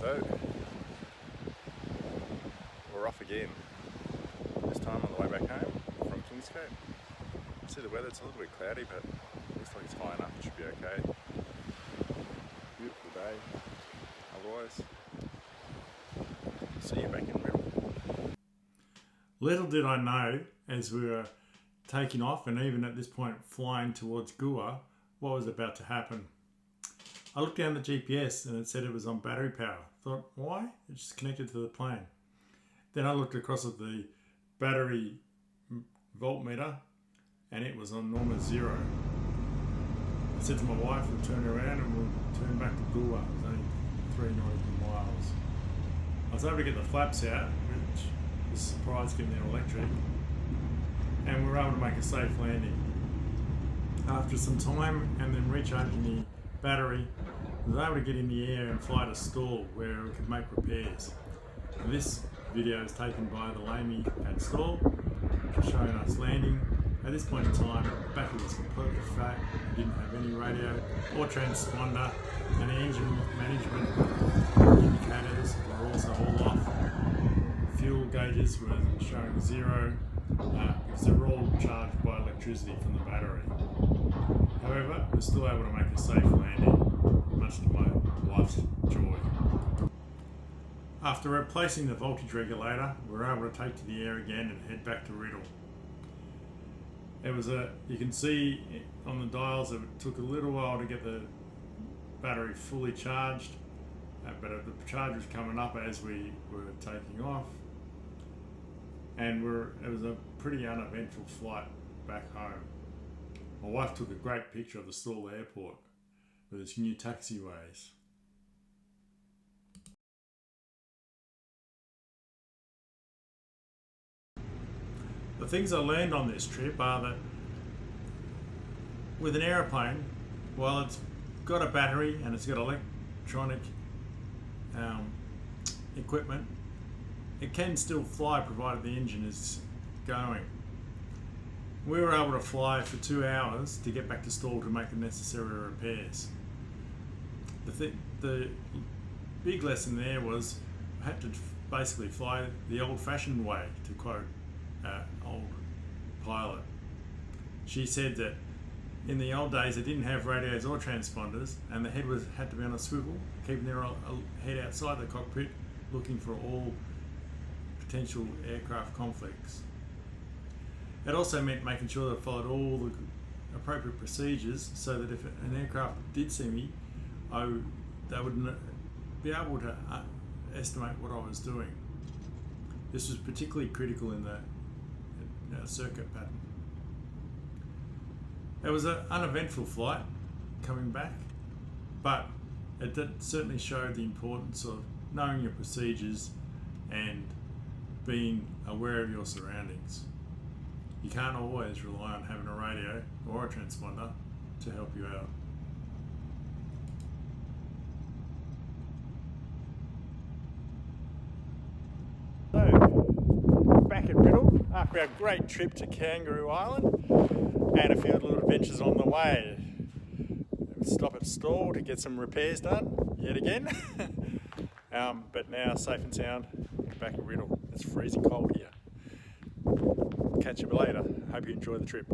So, we're off again. This time on the way back home from Kingscote. See the weather, it's a little bit cloudy, but looks like it's high enough, it should be okay. Beautiful day. Otherwise, see you back in Riddle. Little did I know, as we were taking off and even at this point flying towards Goa, what was about to happen. I looked down the GPS and it said it was on battery power. Thought, why? It's just connected to the plane. Then I looked across at the battery voltmeter and it was on normal 0. I said to my wife, we'll turn around and we'll turn back to Goa. It was only 3 nautical miles. I was able to get the flaps out, which was a surprise given they're electric, and we were able to make a safe landing. After some time and then recharging the battery, I was able to get in the air and fly to Stall where we could make repairs. And this video is taken by the Lamy at Stall, showing us landing. At this point in time, the battery was completely flat, we didn't have any radio or transponder, and the engine management indicators were also all off. Fuel gauges were showing 0 because they were all charged by electricity from the battery. However, we're still able to make a safe landing, much to my wife's joy. After replacing the voltage regulator, we were able to take to the air again and head back to Riddle. You can see on the dials that it took a little while to get the battery fully charged, but the charge was coming up as we were taking off, and it was a pretty uneventful flight back home. My wife took a great picture of the Stall airport with its new taxiways. The things I learned on this trip are that with an aeroplane, while it's got a battery and it's got electronic equipment, it can still fly provided the engine is going. We were able to fly for 2 hours to get back to Stall to make the necessary repairs. The big lesson there was I had to basically fly the old-fashioned way, to quote old pilot. She said that in the old days they didn't have radios or transponders, and the head had to be on a swivel, keeping their head outside the cockpit, looking for all potential aircraft conflicts. It also meant making sure that I followed all the appropriate procedures so that if an aircraft did see me, they would be able to estimate what I was doing. This was particularly critical in the circuit pattern. It was an uneventful flight coming back, but it certainly showed the importance of knowing your procedures and being aware of your surroundings. You can't always rely on having a radio or a transponder to help you out. So, back at Riddle after our great trip to Kangaroo Island and a few little adventures on the way. Stop at Stall to get some repairs done yet again, but now safe and sound back at Riddle. It's freezing cold here. Catch you later. Hope you enjoy the trip.